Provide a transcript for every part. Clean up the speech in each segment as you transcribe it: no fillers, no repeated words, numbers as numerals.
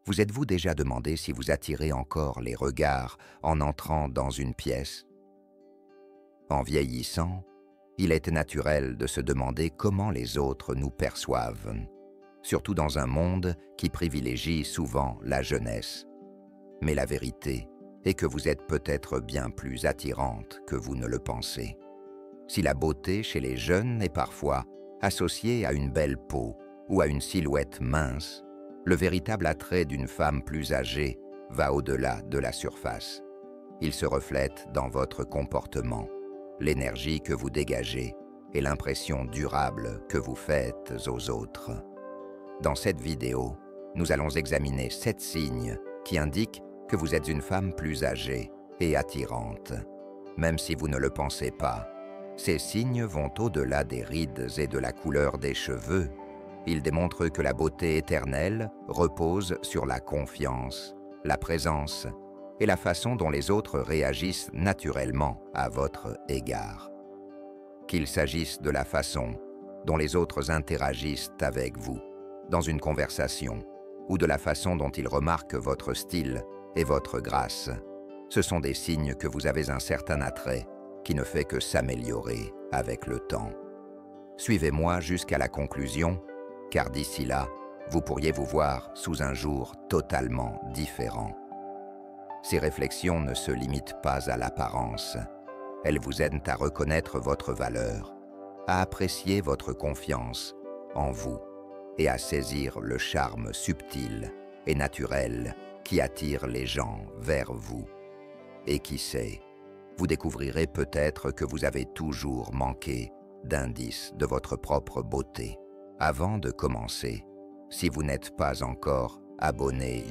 Vous êtes-vous déjà demandé si vous attirez encore les regards en entrant dans une pièce? En vieillissant, il est naturel de se demander comment les autres nous perçoivent, surtout dans un monde qui privilégie souvent la jeunesse. Mais la vérité est que vous êtes peut-être bien plus attirante que vous ne le pensez. Si la beauté chez les jeunes est parfois associée à une belle peau ou à une silhouette mince, le véritable attrait d'une femme plus âgée va au-delà de la surface. Il se reflète dans votre comportement, l'énergie que vous dégagez et l'impression durable que vous faites aux autres. Dans cette vidéo, nous allons examiner 7 signes qui indiquent que vous êtes une femme plus âgée et attirante. Même si vous ne le pensez pas, ces signes vont au-delà des rides et de la couleur des cheveux. Ils démontrent que la beauté éternelle repose sur la confiance, la présence et la façon dont les autres réagissent naturellement à votre égard. Qu'il s'agisse de la façon dont les autres interagissent avec vous dans une conversation ou de la façon dont ils remarquent votre style et votre grâce, ce sont des signes que vous avez un certain attrait qui ne fait que s'améliorer avec le temps. Suivez-moi jusqu'à la conclusion, car d'ici là, vous pourriez vous voir sous un jour totalement différent. Ces réflexions ne se limitent pas à l'apparence. Elles vous aident à reconnaître votre valeur, à apprécier votre confiance en vous et à saisir le charme subtil et naturel qui attire les gens vers vous. Et qui sait, vous découvrirez peut-être que vous avez toujours manqué d'indices de votre propre beauté. Avant de commencer, si vous n'êtes pas encore abonné,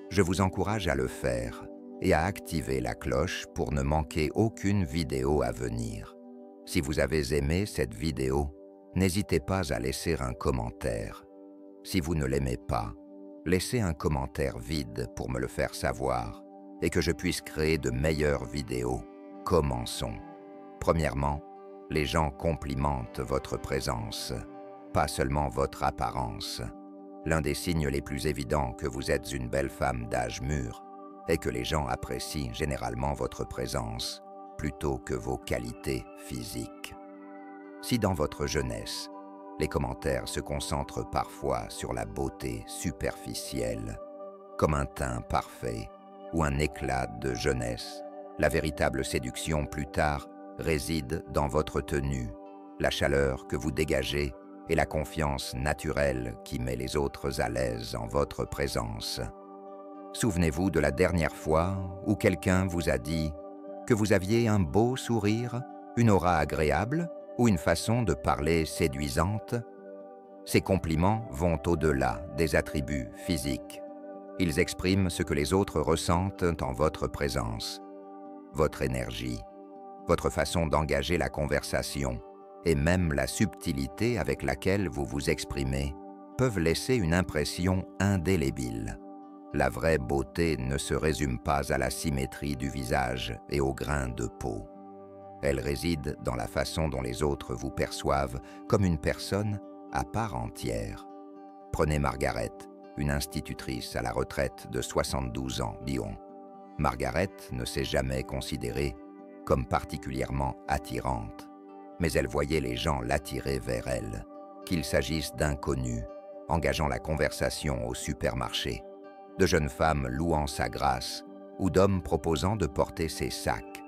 je vous encourage à le faire et à activer la cloche pour ne manquer aucune vidéo à venir. Si vous avez aimé cette vidéo, n'hésitez pas à laisser un commentaire. Si vous ne l'aimez pas, laissez un commentaire vide pour me le faire savoir et que je puisse créer de meilleures vidéos. Commençons. Premièrement, les gens complimentent votre présence, pas seulement votre apparence. L'un des signes les plus évidents que vous êtes une belle femme d'âge mûr est que les gens apprécient généralement votre présence plutôt que vos qualités physiques. Si dans votre jeunesse, les commentaires se concentrent parfois sur la beauté superficielle, comme un teint parfait ou un éclat de jeunesse, la véritable séduction plus tard réside dans votre tenue, la chaleur que vous dégagez et la confiance naturelle qui met les autres à l'aise en votre présence. Souvenez-vous de la dernière fois où quelqu'un vous a dit que vous aviez un beau sourire, une aura agréable ou une façon de parler séduisante. Ces compliments vont au-delà des attributs physiques. Ils expriment ce que les autres ressentent en votre présence. Votre énergie, votre façon d'engager la conversation et même la subtilité avec laquelle vous vous exprimez peuvent laisser une impression indélébile. La vraie beauté ne se résume pas à la symétrie du visage et au grain de peau. Elle réside dans la façon dont les autres vous perçoivent comme une personne à part entière. Prenez Margaret, une institutrice à la retraite de 72 ans, Lyon. Margaret ne s'est jamais considérée comme particulièrement attirante, mais elle voyait les gens l'attirer vers elle, qu'il s'agisse d'inconnus, engageant la conversation au supermarché, de jeunes femmes louant sa grâce ou d'hommes proposant de porter ses sacs.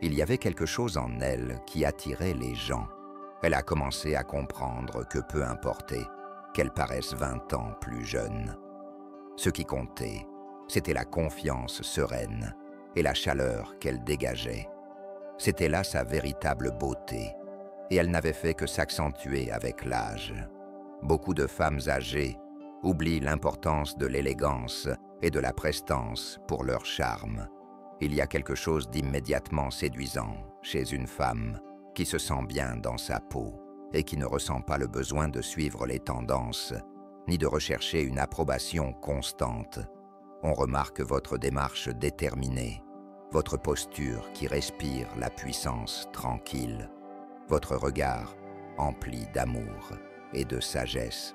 Il y avait quelque chose en elle qui attirait les gens. Elle a commencé à comprendre que peu importait qu'elle paraisse 20 ans plus jeune. Ce qui comptait, c'était la confiance sereine et la chaleur qu'elle dégageait. C'était là sa véritable beauté, et elle n'avait fait que s'accentuer avec l'âge. Beaucoup de femmes âgées oublient l'importance de l'élégance et de la prestance pour leur charme. Il y a quelque chose d'immédiatement séduisant chez une femme qui se sent bien dans sa peau et qui ne ressent pas le besoin de suivre les tendances, ni de rechercher une approbation constante. On remarque votre démarche déterminée, votre posture qui respire la puissance tranquille, votre regard empli d'amour et de sagesse.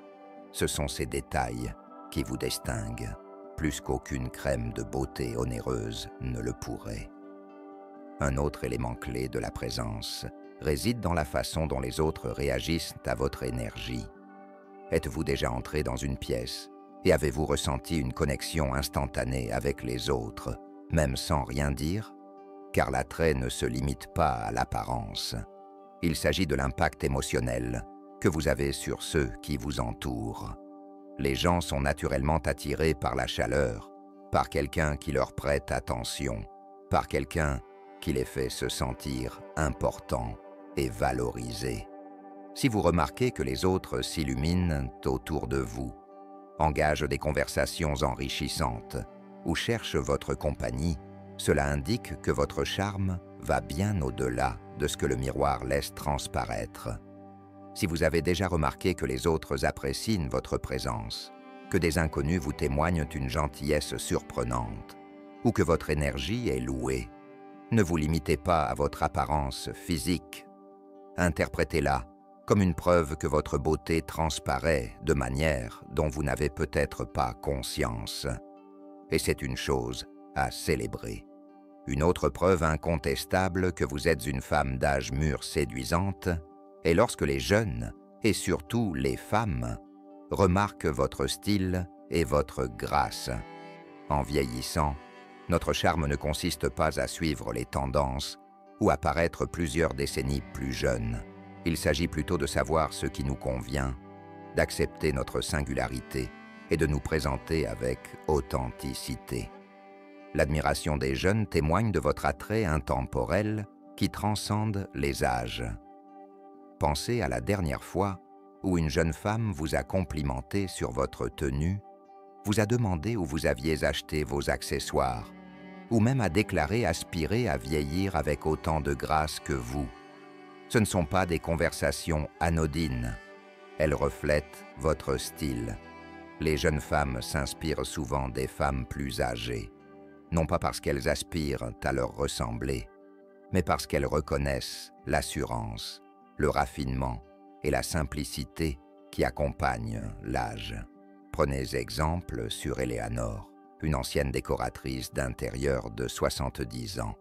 Ce sont ces détails qui vous distingue, plus qu'aucune crème de beauté onéreuse ne le pourrait. Un autre élément clé de la présence réside dans la façon dont les autres réagissent à votre énergie. Êtes-vous déjà entré dans une pièce et avez-vous ressenti une connexion instantanée avec les autres, même sans rien dire? Car l'attrait ne se limite pas à l'apparence. Il s'agit de l'impact émotionnel que vous avez sur ceux qui vous entourent. Les gens sont naturellement attirés par la chaleur, par quelqu'un qui leur prête attention, par quelqu'un qui les fait se sentir importants et valorisés. Si vous remarquez que les autres s'illuminent autour de vous, engagent des conversations enrichissantes ou cherchent votre compagnie, cela indique que votre charme va bien au-delà de ce que le miroir laisse transparaître. Si vous avez déjà remarqué que les autres apprécient votre présence, que des inconnus vous témoignent une gentillesse surprenante, ou que votre énergie est louée, ne vous limitez pas à votre apparence physique. Interprétez-la comme une preuve que votre beauté transparaît de manière dont vous n'avez peut-être pas conscience. Et c'est une chose à célébrer. Une autre preuve incontestable que vous êtes une femme d'âge mûr séduisante est lorsque les jeunes, et surtout les femmes, remarquent votre style et votre grâce. En vieillissant, notre charme ne consiste pas à suivre les tendances ou à paraître plusieurs décennies plus jeunes. Il s'agit plutôt de savoir ce qui nous convient, d'accepter notre singularité et de nous présenter avec authenticité. L'admiration des jeunes témoigne de votre attrait intemporel qui transcende les âges. Pensez à la dernière fois où une jeune femme vous a complimenté sur votre tenue, vous a demandé où vous aviez acheté vos accessoires, ou même a déclaré aspirer à vieillir avec autant de grâce que vous. Ce ne sont pas des conversations anodines, elles reflètent votre style. Les jeunes femmes s'inspirent souvent des femmes plus âgées, non pas parce qu'elles aspirent à leur ressembler, mais parce qu'elles reconnaissent l'assurance, le raffinement et la simplicité qui accompagnent l'âge. Prenez exemple sur Éléanore, une ancienne décoratrice d'intérieur de 70 ans.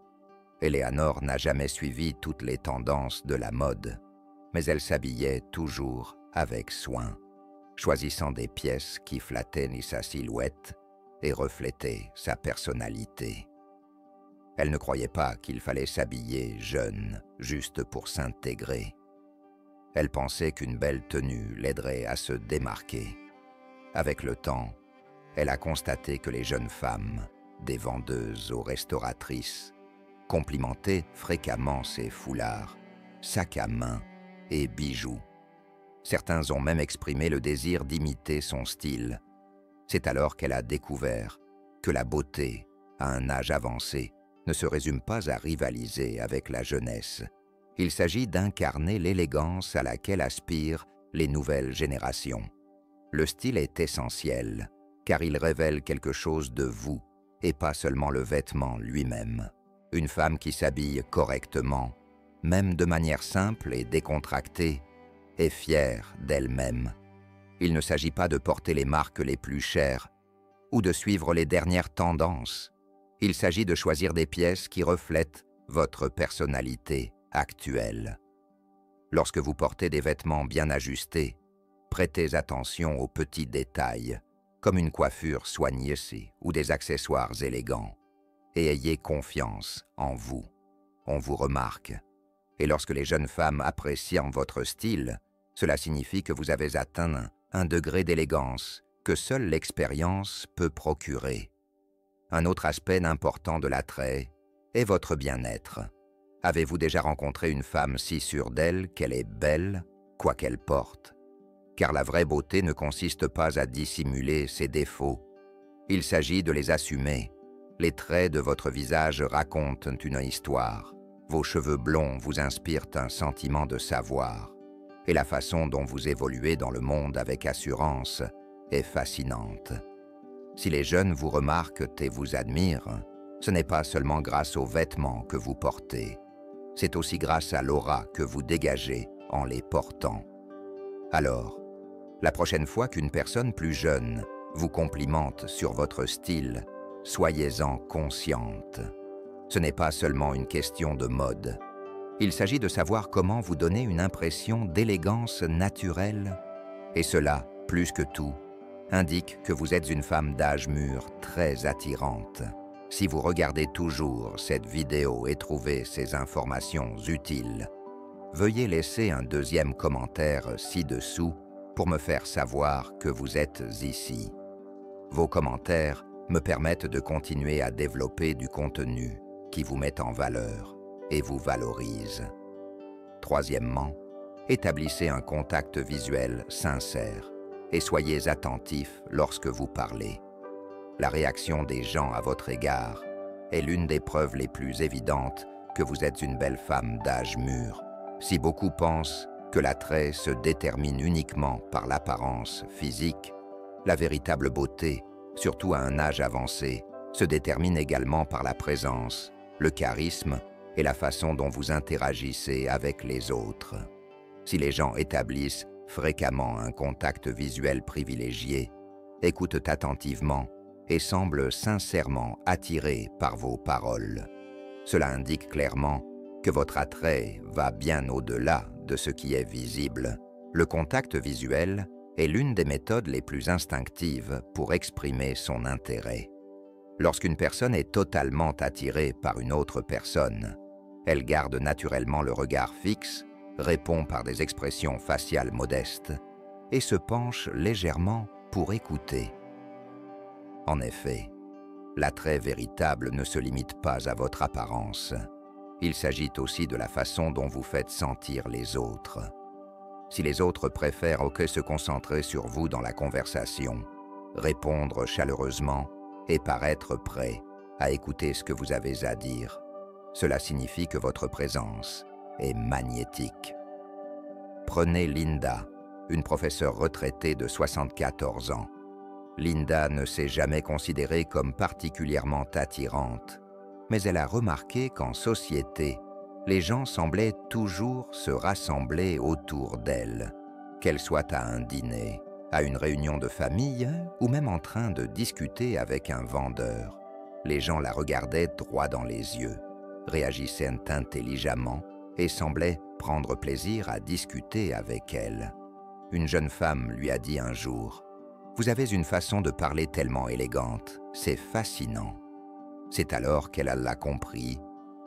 Éléanore n'a jamais suivi toutes les tendances de la mode, mais elle s'habillait toujours avec soin, choisissant des pièces qui flattaient sa silhouette et reflétaient sa personnalité. Elle ne croyait pas qu'il fallait s'habiller jeune juste pour s'intégrer. Elle pensait qu'une belle tenue l'aiderait à se démarquer. Avec le temps, elle a constaté que les jeunes femmes, des vendeuses aux restauratrices, complimentaient fréquemment ses foulards, sacs à main et bijoux. Certains ont même exprimé le désir d'imiter son style. C'est alors qu'elle a découvert que la beauté, à un âge avancé, ne se résume pas à rivaliser avec la jeunesse. Il s'agit d'incarner l'élégance à laquelle aspirent les nouvelles générations. Le style est essentiel, car il révèle quelque chose de vous, et pas seulement le vêtement lui-même. Une femme qui s'habille correctement, même de manière simple et décontractée, est fière d'elle-même. Il ne s'agit pas de porter les marques les plus chères ou de suivre les dernières tendances. Il s'agit de choisir des pièces qui reflètent votre personnalité actuelle. Lorsque vous portez des vêtements bien ajustés, prêtez attention aux petits détails, comme une coiffure soignée ou des accessoires élégants. Et ayez confiance en vous. On vous remarque. Et lorsque les jeunes femmes apprécient votre style, cela signifie que vous avez atteint un degré d'élégance que seule l'expérience peut procurer. Un autre aspect important de l'attrait est votre bien-être. Avez-vous déjà rencontré une femme si sûre d'elle qu'elle est belle, quoi qu'elle porte? Car la vraie beauté ne consiste pas à dissimuler ses défauts. Il s'agit de les assumer. Les traits de votre visage racontent une histoire. Vos cheveux blonds vous inspirent un sentiment de savoir. Et la façon dont vous évoluez dans le monde avec assurance est fascinante. Si les jeunes vous remarquent et vous admirent, ce n'est pas seulement grâce aux vêtements que vous portez. C'est aussi grâce à l'aura que vous dégagez en les portant. Alors, la prochaine fois qu'une personne plus jeune vous complimente sur votre style, soyez-en consciente. Ce n'est pas seulement une question de mode. Il s'agit de savoir comment vous donner une impression d'élégance naturelle. Et cela, plus que tout, indique que vous êtes une femme d'âge mûr très attirante. Si vous regardez toujours cette vidéo et trouvez ces informations utiles, veuillez laisser un deuxième commentaire ci-dessous pour me faire savoir que vous êtes ici. Vos commentaires me permettent de continuer à développer du contenu qui vous met en valeur et vous valorise. Troisièmement, établissez un contact visuel sincère et soyez attentif lorsque vous parlez. La réaction des gens à votre égard est l'une des preuves les plus évidentes que vous êtes une belle femme d'âge mûr. Si beaucoup pensent que l'attrait se détermine uniquement par l'apparence physique, la véritable beauté, surtout à un âge avancé, se détermine également par la présence, le charisme et la façon dont vous interagissez avec les autres. Si les gens établissent fréquemment un contact visuel privilégié, écoutent attentivement et semblent sincèrement attirés par vos paroles, cela indique clairement que votre attrait va bien au-delà de ce qui est visible. Le contact visuel est l'une des méthodes les plus instinctives pour exprimer son intérêt. Lorsqu'une personne est totalement attirée par une autre personne, elle garde naturellement le regard fixe, répond par des expressions faciales modestes et se penche légèrement pour écouter. En effet, l'attrait véritable ne se limite pas à votre apparence. Il s'agit aussi de la façon dont vous faites sentir les autres. Si les autres préfèrent que se concentrer sur vous dans la conversation, répondre chaleureusement et paraître prêt à écouter ce que vous avez à dire, cela signifie que votre présence est magnétique. Prenez Linda, une professeure retraitée de 74 ans. Linda ne s'est jamais considérée comme particulièrement attirante, mais elle a remarqué qu'en société, les gens semblaient toujours se rassembler autour d'elle, qu'elle soit à un dîner, à une réunion de famille ou même en train de discuter avec un vendeur. Les gens la regardaient droit dans les yeux, réagissaient intelligemment et semblaient prendre plaisir à discuter avec elle. Une jeune femme lui a dit un jour « Vous avez une façon de parler tellement élégante, c'est fascinant ». C'est alors qu'elle a compris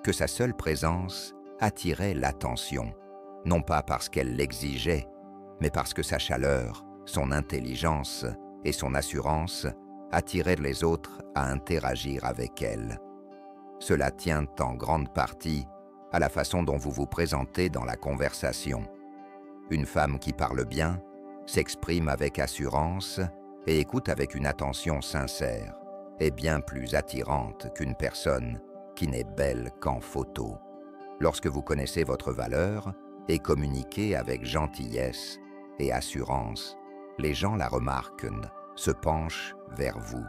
que sa seule présence attirait l'attention, non pas parce qu'elle l'exigeait, mais parce que sa chaleur, son intelligence et son assurance attiraient les autres à interagir avec elle. Cela tient en grande partie à la façon dont vous vous présentez dans la conversation. Une femme qui parle bien, s'exprime avec assurance et écoute avec une attention sincère, est bien plus attirante qu'une personne qui n'est belle qu'en photo. Lorsque vous connaissez votre valeur et communiquez avec gentillesse et assurance, les gens la remarquent, se penchent vers vous,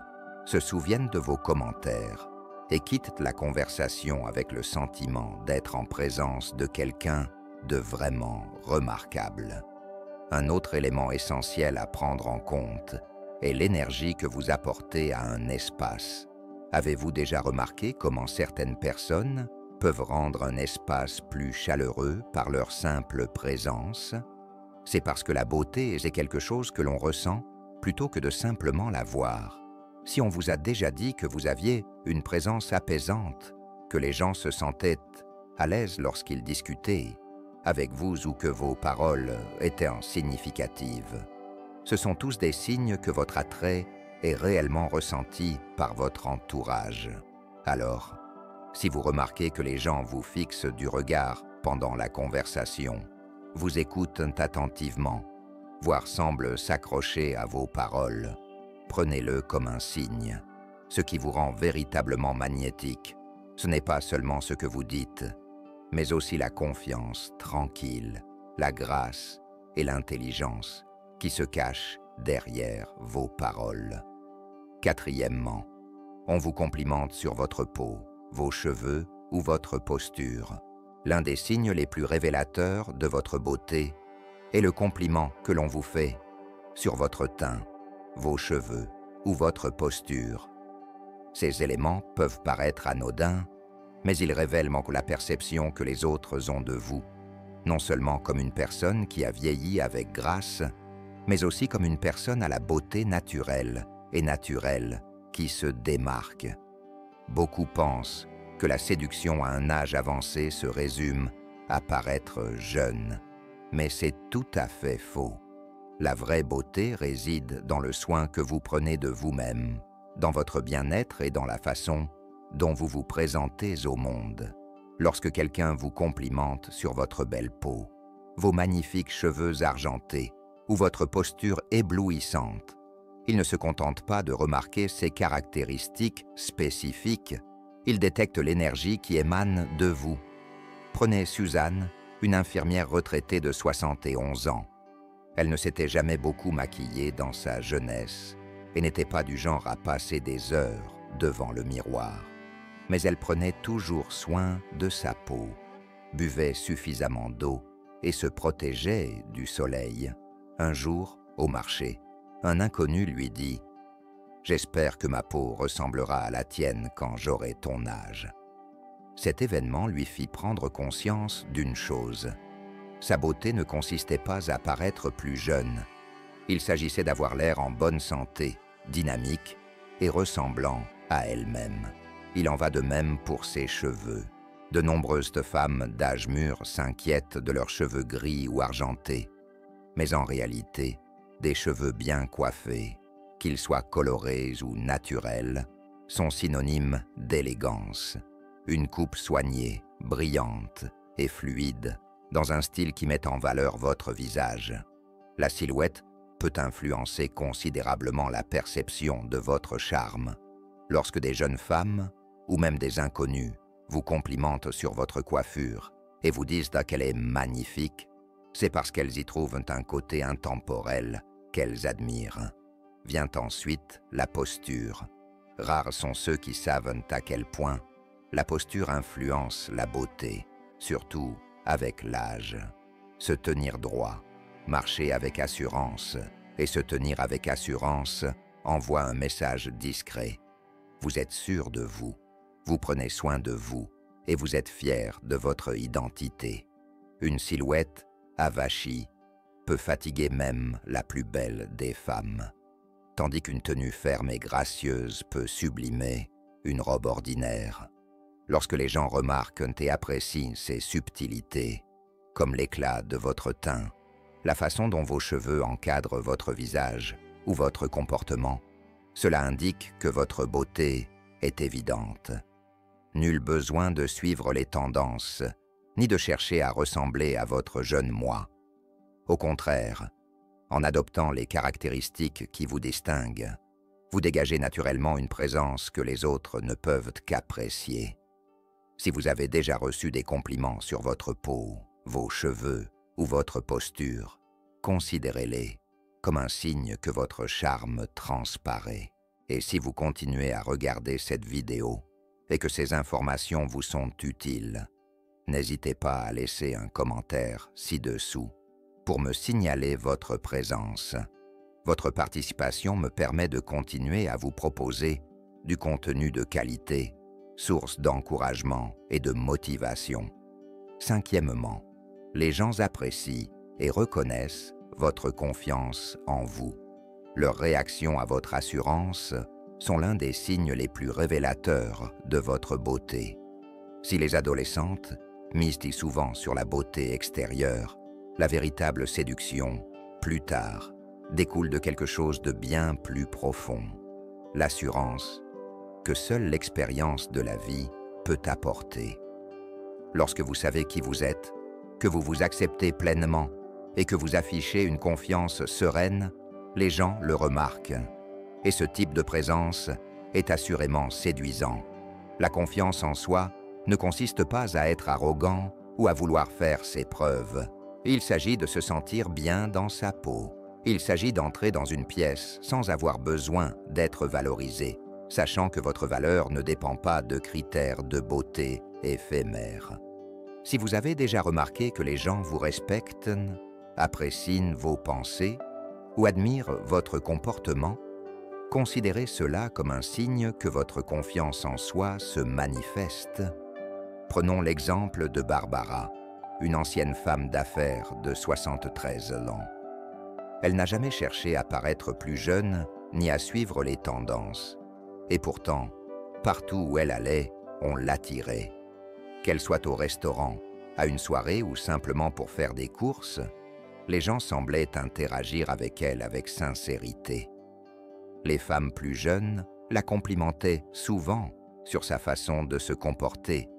se souviennent de vos commentaires et quittent la conversation avec le sentiment d'être en présence de quelqu'un de vraiment remarquable. Un autre élément essentiel à prendre en compte est l'énergie que vous apportez à un espace. Avez-vous déjà remarqué comment certaines personnes peuvent rendre un espace plus chaleureux par leur simple présence? C'est parce que la beauté est quelque chose que l'on ressent plutôt que de simplement la voir. Si on vous a déjà dit que vous aviez une présence apaisante, que les gens se sentaient à l'aise lorsqu'ils discutaient avec vous ou que vos paroles étaient significatives, ce sont tous des signes que votre attrait est réellement ressenti par votre entourage. Alors, si vous remarquez que les gens vous fixent du regard pendant la conversation, vous écoutent attentivement, voire semblent s'accrocher à vos paroles, prenez-le comme un signe. Ce qui vous rend véritablement magnétique, ce n'est pas seulement ce que vous dites, mais aussi la confiance tranquille, la grâce et l'intelligence qui se cachent derrière vos paroles. Quatrièmement, on vous complimente sur votre peau, vos cheveux ou votre posture. L'un des signes les plus révélateurs de votre beauté est le compliment que l'on vous fait sur votre teint, vos cheveux ou votre posture. Ces éléments peuvent paraître anodins, mais ils révèlent la perception que les autres ont de vous, non seulement comme une personne qui a vieilli avec grâce, mais aussi comme une personne à la beauté naturelle et naturelle qui se démarque. Beaucoup pensent que la séduction à un âge avancé se résume à paraître jeune, mais c'est tout à fait faux. La vraie beauté réside dans le soin que vous prenez de vous-même, dans votre bien-être et dans la façon dont vous vous présentez au monde. Lorsque quelqu'un vous complimente sur votre belle peau, vos magnifiques cheveux argentés ou votre posture éblouissante, il ne se contente pas de remarquer ces caractéristiques spécifiques, il détecte l'énergie qui émane de vous. Prenez Suzanne, une infirmière retraitée de 71 ans. Elle ne s'était jamais beaucoup maquillée dans sa jeunesse et n'était pas du genre à passer des heures devant le miroir. Mais elle prenait toujours soin de sa peau, buvait suffisamment d'eau et se protégeait du soleil. Un jour, au marché, un inconnu lui dit « J'espère que ma peau ressemblera à la tienne quand j'aurai ton âge. » Cet événement lui fit prendre conscience d'une chose. Sa beauté ne consistait pas à paraître plus jeune. Il s'agissait d'avoir l'air en bonne santé, dynamique et ressemblant à elle-même. Il en va de même pour ses cheveux. De nombreuses femmes d'âge mûr s'inquiètent de leurs cheveux gris ou argentés. Mais en réalité, des cheveux bien coiffés, qu'ils soient colorés ou naturels, sont synonymes d'élégance. Une coupe soignée, brillante et fluide, dans un style qui met en valeur votre visage. La silhouette peut influencer considérablement la perception de votre charme. Lorsque des jeunes femmes, ou même des inconnus, vous complimentent sur votre coiffure et vous disent qu'elle est magnifique, c'est parce qu'elles y trouvent un côté intemporel qu'elles admirent. Vient ensuite la posture. Rares sont ceux qui savent à quel point la posture influence la beauté, surtout avec l'âge. Se tenir droit, marcher avec assurance et se tenir avec assurance envoie un message discret. Vous êtes sûr de vous, vous prenez soin de vous et vous êtes fier de votre identité. Une silhouette avachie peut fatiguer même la plus belle des femmes, tandis qu'une tenue ferme et gracieuse peut sublimer une robe ordinaire. Lorsque les gens remarquent et apprécient ces subtilités, comme l'éclat de votre teint, la façon dont vos cheveux encadrent votre visage ou votre comportement, cela indique que votre beauté est évidente. Nul besoin de suivre les tendances, ni de chercher à ressembler à votre jeune moi. Au contraire, en adoptant les caractéristiques qui vous distinguent, vous dégagez naturellement une présence que les autres ne peuvent qu'apprécier. Si vous avez déjà reçu des compliments sur votre peau, vos cheveux ou votre posture, considérez-les comme un signe que votre charme transparaît. Et si vous continuez à regarder cette vidéo et que ces informations vous sont utiles, n'hésitez pas à laisser un commentaire ci-dessous pour me signaler votre présence. Votre participation me permet de continuer à vous proposer du contenu de qualité, source d'encouragement et de motivation. Cinquièmement, les gens apprécient et reconnaissent votre confiance en vous. Leurs réactions à votre assurance sont l'un des signes les plus révélateurs de votre beauté. Si les adolescentes misent souvent sur la beauté extérieure, la véritable séduction, plus tard, découle de quelque chose de bien plus profond. L'assurance que seule l'expérience de la vie peut apporter. Lorsque vous savez qui vous êtes, que vous vous acceptez pleinement et que vous affichez une confiance sereine, les gens le remarquent. Et ce type de présence est assurément séduisant. La confiance en soi ne consiste pas à être arrogant ou à vouloir faire ses preuves. Il s'agit de se sentir bien dans sa peau. Il s'agit d'entrer dans une pièce sans avoir besoin d'être valorisé, sachant que votre valeur ne dépend pas de critères de beauté éphémères. Si vous avez déjà remarqué que les gens vous respectent, apprécient vos pensées ou admirent votre comportement, Considérez cela comme un signe que votre confiance en soi se manifeste. Prenons l'exemple de Barbara, une ancienne femme d'affaires de 73 ans. Elle n'a jamais cherché à paraître plus jeune ni à suivre les tendances. Et pourtant, partout où elle allait, on l'attirait. Qu'elle soit au restaurant, à une soirée ou simplement pour faire des courses, les gens semblaient interagir avec elle avec sincérité. Les femmes plus jeunes la complimentaient souvent sur sa façon de se comporter,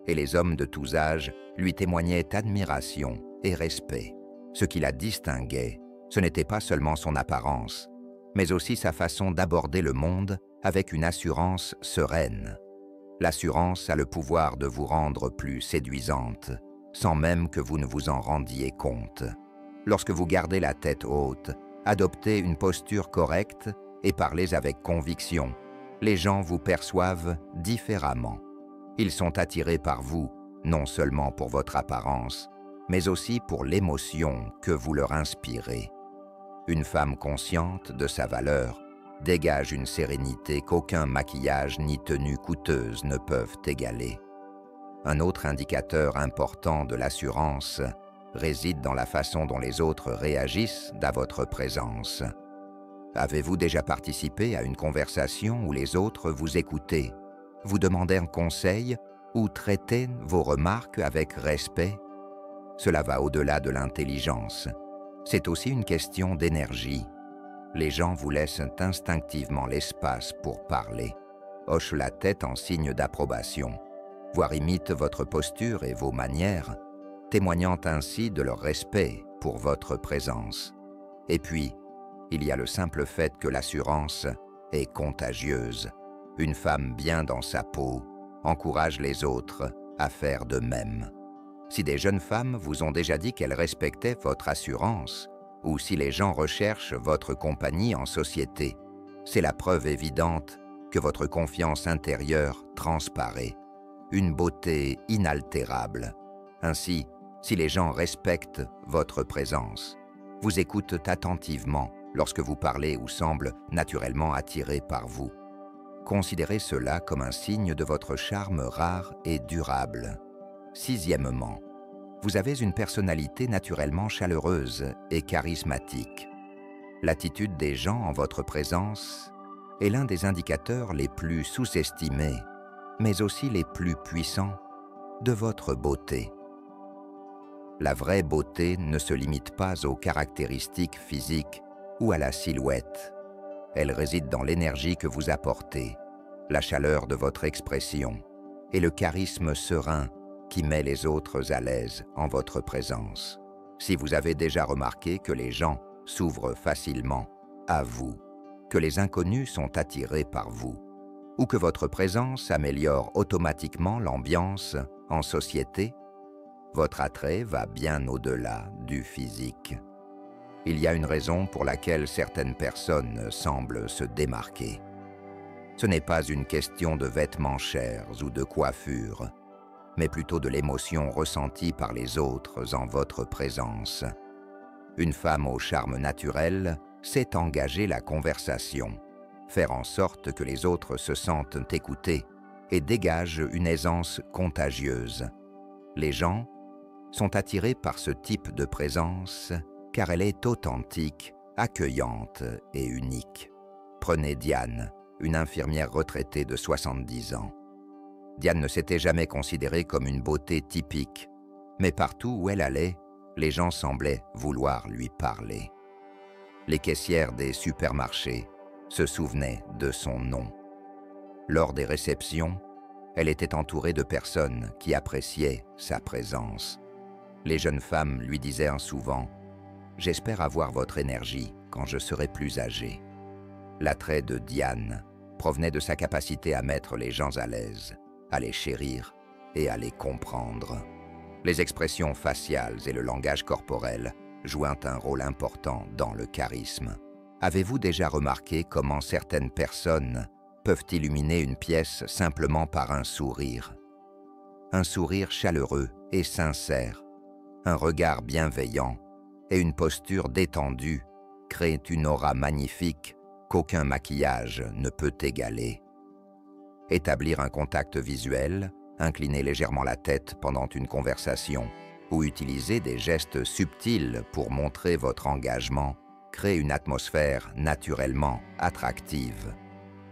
et les hommes de tous âges lui témoignaient admiration et respect. Ce qui la distinguait, ce n'était pas seulement son apparence, mais aussi sa façon d'aborder le monde avec une assurance sereine. L'assurance a le pouvoir de vous rendre plus séduisante, sans même que vous ne vous en rendiez compte. Lorsque vous gardez la tête haute, adoptez une posture correcte et parlez avec conviction, les gens vous perçoivent différemment. Ils sont attirés par vous, non seulement pour votre apparence, mais aussi pour l'émotion que vous leur inspirez. Une femme consciente de sa valeur dégage une sérénité qu'aucun maquillage ni tenue coûteuse ne peuvent égaler. Un autre indicateur important de l'assurance réside dans la façon dont les autres réagissent à votre présence. Avez-vous déjà participé à une conversation où les autres vous écoutaient, vous demandaient un conseil ou traitaient vos remarques avec respect? Cela va au-delà de l'intelligence. C'est aussi une question d'énergie. Les gens vous laissent instinctivement l'espace pour parler, hochent la tête en signe d'approbation, voire imitent votre posture et vos manières, témoignant ainsi de leur respect pour votre présence. Et puis, il y a le simple fait que l'assurance est contagieuse. Une femme bien dans sa peau encourage les autres à faire de même. Si des jeunes femmes vous ont déjà dit qu'elles respectaient votre assurance, ou si les gens recherchent votre compagnie en société, c'est la preuve évidente que votre confiance intérieure transparaît, une beauté inaltérable. Ainsi, si les gens respectent votre présence, vous écoutent attentivement lorsque vous parlez ou semblent naturellement attirés par vous. Considérez cela comme un signe de votre charme rare et durable. Sixièmement, vous avez une personnalité naturellement chaleureuse et charismatique. L'attitude des gens en votre présence est l'un des indicateurs les plus sous-estimés, mais aussi les plus puissants de votre beauté. La vraie beauté ne se limite pas aux caractéristiques physiques ou à la silhouette. Elle réside dans l'énergie que vous apportez, la chaleur de votre expression et le charisme serein qui met les autres à l'aise en votre présence. Si vous avez déjà remarqué que les gens s'ouvrent facilement à vous, que les inconnus sont attirés par vous, ou que votre présence améliore automatiquement l'ambiance en société, votre attrait va bien au-delà du physique. Il y a une raison pour laquelle certaines personnes semblent se démarquer. Ce n'est pas une question de vêtements chers ou de coiffure, mais plutôt de l'émotion ressentie par les autres en votre présence. Une femme au charme naturel sait engager la conversation, faire en sorte que les autres se sentent écoutés et dégage une aisance contagieuse. Les gens sont attirés par ce type de présence car elle est authentique, accueillante et unique. Prenez Diane, une infirmière retraitée de 70 ans. Diane ne s'était jamais considérée comme une beauté typique, mais partout où elle allait, les gens semblaient vouloir lui parler. Les caissières des supermarchés se souvenaient de son nom. Lors des réceptions, elle était entourée de personnes qui appréciaient sa présence. Les jeunes femmes lui disaient souvent « J'espère avoir votre énergie quand je serai plus âgée ». L'attrait de Diane provenait de sa capacité à mettre les gens à l'aise, à les chérir et à les comprendre. Les expressions faciales et le langage corporel jouent un rôle important dans le charisme. Avez-vous déjà remarqué comment certaines personnes peuvent illuminer une pièce simplement par un sourire? Un sourire chaleureux et sincère, un regard bienveillant et une posture détendue créent une aura magnifique qu'aucun maquillage ne peut égaler. Établir un contact visuel, incliner légèrement la tête pendant une conversation ou utiliser des gestes subtils pour montrer votre engagement crée une atmosphère naturellement attractive.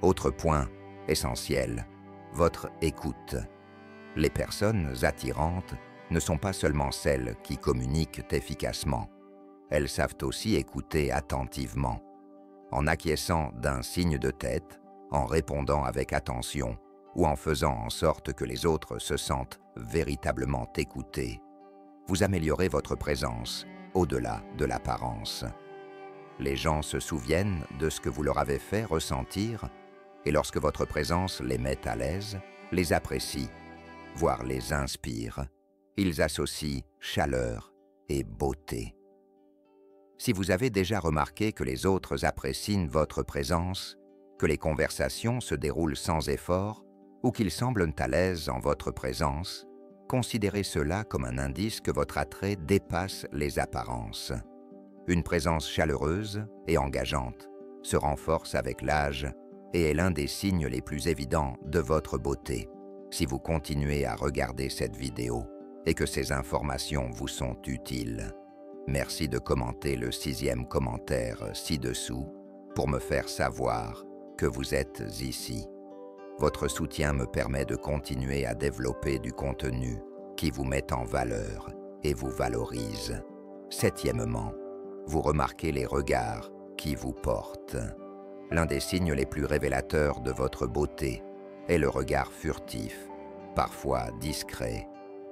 Autre point essentiel, votre écoute. Les personnes attirantes ne sont pas seulement celles qui communiquent efficacement. Elles savent aussi écouter attentivement. En acquiesçant d'un signe de tête, en répondant avec attention ou en faisant en sorte que les autres se sentent véritablement écoutés, vous améliorez votre présence au-delà de l'apparence. Les gens se souviennent de ce que vous leur avez fait ressentir et lorsque votre présence les met à l'aise, les apprécient, voire les inspire. Ils associent chaleur et beauté. Si vous avez déjà remarqué que les autres apprécient votre présence, que les conversations se déroulent sans effort ou qu'ils semblent à l'aise en votre présence, considérez cela comme un indice que votre attrait dépasse les apparences. Une présence chaleureuse et engageante se renforce avec l'âge et est l'un des signes les plus évidents de votre beauté. Si vous continuez à regarder cette vidéo et que ces informations vous sont utiles, merci de commenter le 6e commentaire ci-dessous pour me faire savoir que vous êtes ici. Votre soutien me permet de continuer à développer du contenu qui vous met en valeur et vous valorise. 7e, vous remarquez les regards qui vous portent. L'un des signes les plus révélateurs de votre beauté est le regard furtif, parfois discret,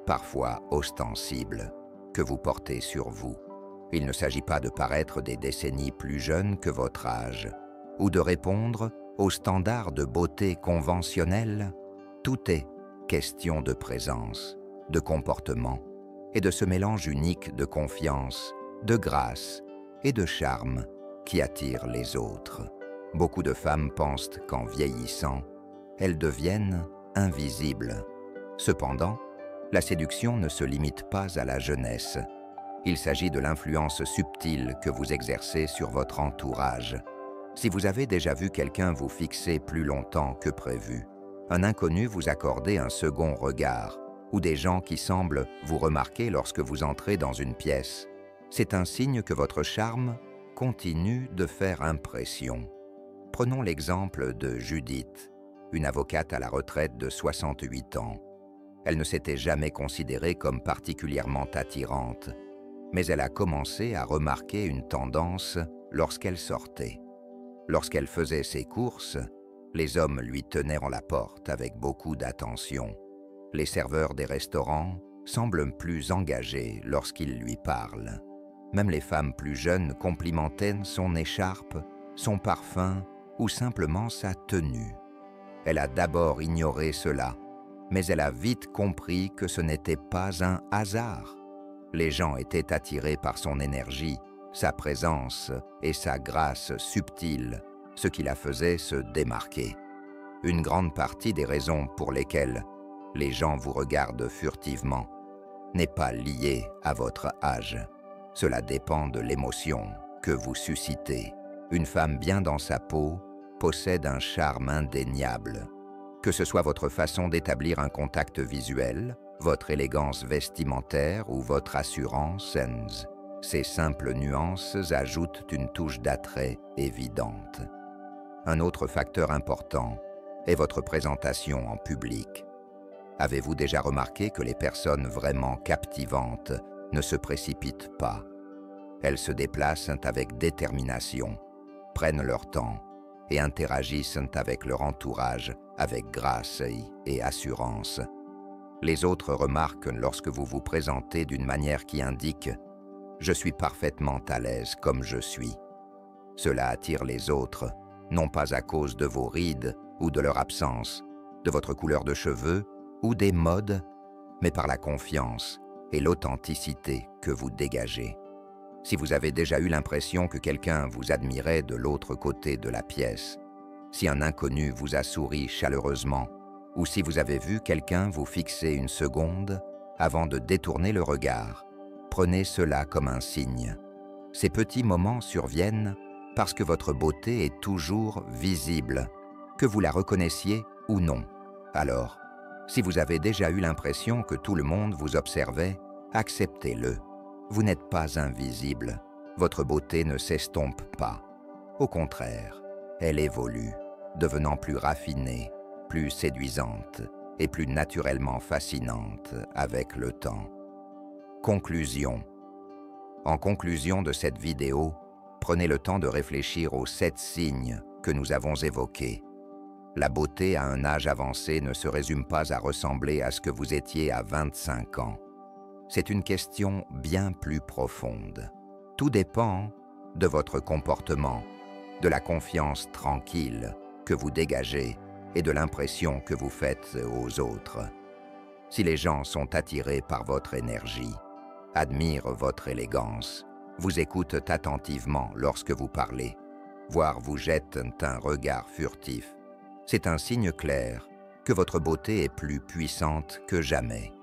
parfois ostensible, que vous portez sur vous. Il ne s'agit pas de paraître des décennies plus jeunes que votre âge, ou de répondre aux standards de beauté conventionnels. Tout est question de présence, de comportement et de ce mélange unique de confiance, de grâce et de charme qui attire les autres. Beaucoup de femmes pensent qu'en vieillissant, elles deviennent invisibles. Cependant, la séduction ne se limite pas à la jeunesse. Il s'agit de l'influence subtile que vous exercez sur votre entourage. Si vous avez déjà vu quelqu'un vous fixer plus longtemps que prévu, un inconnu vous accorder un second regard, ou des gens qui semblent vous remarquer lorsque vous entrez dans une pièce, c'est un signe que votre charme continue de faire impression. Prenons l'exemple de Judith, une avocate à la retraite de 68 ans. Elle ne s'était jamais considérée comme particulièrement attirante, mais elle a commencé à remarquer une tendance lorsqu'elle sortait. Lorsqu'elle faisait ses courses, les hommes lui tenaient la porte avec beaucoup d'attention. Les serveurs des restaurants semblent plus engagés lorsqu'ils lui parlent. Même les femmes plus jeunes complimentaient son écharpe, son parfum ou simplement sa tenue. Elle a d'abord ignoré cela, mais elle a vite compris que ce n'était pas un hasard. Les gens étaient attirés par son énergie, sa présence et sa grâce subtile, ce qui la faisait se démarquer. Une grande partie des raisons pour lesquelles les gens vous regardent furtivement n'est pas liée à votre âge. Cela dépend de l'émotion que vous suscitez. Une femme bien dans sa peau possède un charme indéniable. Que ce soit votre façon d'établir un contact visuel, votre élégance vestimentaire ou votre assurance, ces simples nuances ajoutent une touche d'attrait évidente. Un autre facteur important est votre présentation en public. Avez-vous déjà remarqué que les personnes vraiment captivantes ne se précipitent pas? Elles se déplacent avec détermination, prennent leur temps et interagissent avec leur entourage avec grâce et assurance. Les autres remarquent lorsque vous vous présentez d'une manière qui indique « Je suis parfaitement à l'aise comme je suis ». Cela attire les autres, non pas à cause de vos rides ou de leur absence, de votre couleur de cheveux ou des modes, mais par la confiance et l'authenticité que vous dégagez. Si vous avez déjà eu l'impression que quelqu'un vous admirait de l'autre côté de la pièce, si un inconnu vous a souri chaleureusement, ou si vous avez vu quelqu'un vous fixer une seconde avant de détourner le regard, prenez cela comme un signe. Ces petits moments surviennent parce que votre beauté est toujours visible, que vous la reconnaissiez ou non. Alors, si vous avez déjà eu l'impression que tout le monde vous observait, acceptez-le. Vous n'êtes pas invisible. Votre beauté ne s'estompe pas. Au contraire, elle évolue, devenant plus raffinée, plus séduisante et plus naturellement fascinante avec le temps. Conclusion. En conclusion de cette vidéo, prenez le temps de réfléchir aux 7 signes que nous avons évoqués. La beauté à un âge avancé ne se résume pas à ressembler à ce que vous étiez à 25 ans. C'est une question bien plus profonde. Tout dépend de votre comportement, de la confiance tranquille que vous dégagez et de l'impression que vous faites aux autres. Si les gens sont attirés par votre énergie, admirent votre élégance, vous écoutent attentivement lorsque vous parlez, voire vous jettent un regard furtif, c'est un signe clair que votre beauté est plus puissante que jamais.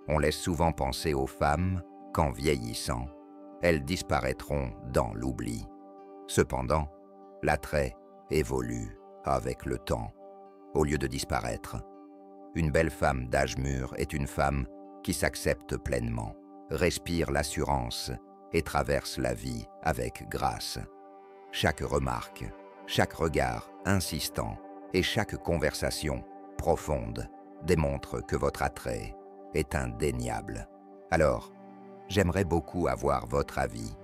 On laisse souvent penser aux femmes qu'en vieillissant, elles disparaîtront dans l'oubli. Cependant, l'attrait évolue avec le temps, au lieu de disparaître. Une belle femme d'âge mûr est une femme qui s'accepte pleinement, respire l'assurance et traverse la vie avec grâce. Chaque remarque, chaque regard insistant et chaque conversation profonde démontre que votre attrait est indéniable. Alors, j'aimerais beaucoup avoir votre avis.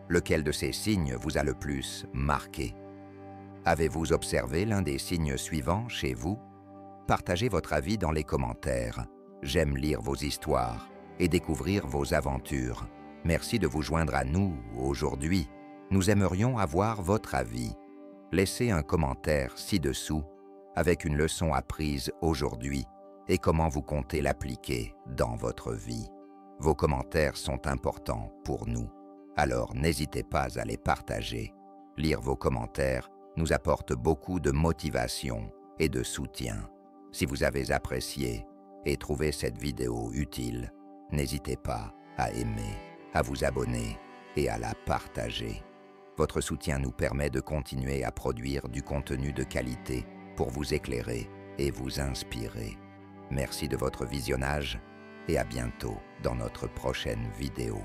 Lequel de ces signes vous a le plus marqué? Avez-vous observé l'un des signes suivants chez vous? Partagez votre avis dans les commentaires. J'aime lire vos histoires et découvrir vos aventures. Merci de vous joindre à nous aujourd'hui. Nous aimerions avoir votre avis. Laissez un commentaire ci-dessous avec une leçon apprise aujourd'hui et comment vous comptez l'appliquer dans votre vie. Vos commentaires sont importants pour nous, alors n'hésitez pas à les partager. Lire vos commentaires nous apporte beaucoup de motivation et de soutien. Si vous avez apprécié et trouvé cette vidéo utile, n'hésitez pas à aimer, à vous abonner et à la partager. Votre soutien nous permet de continuer à produire du contenu de qualité pour vous éclairer et vous inspirer. Merci de votre visionnage et à bientôt dans notre prochaine vidéo.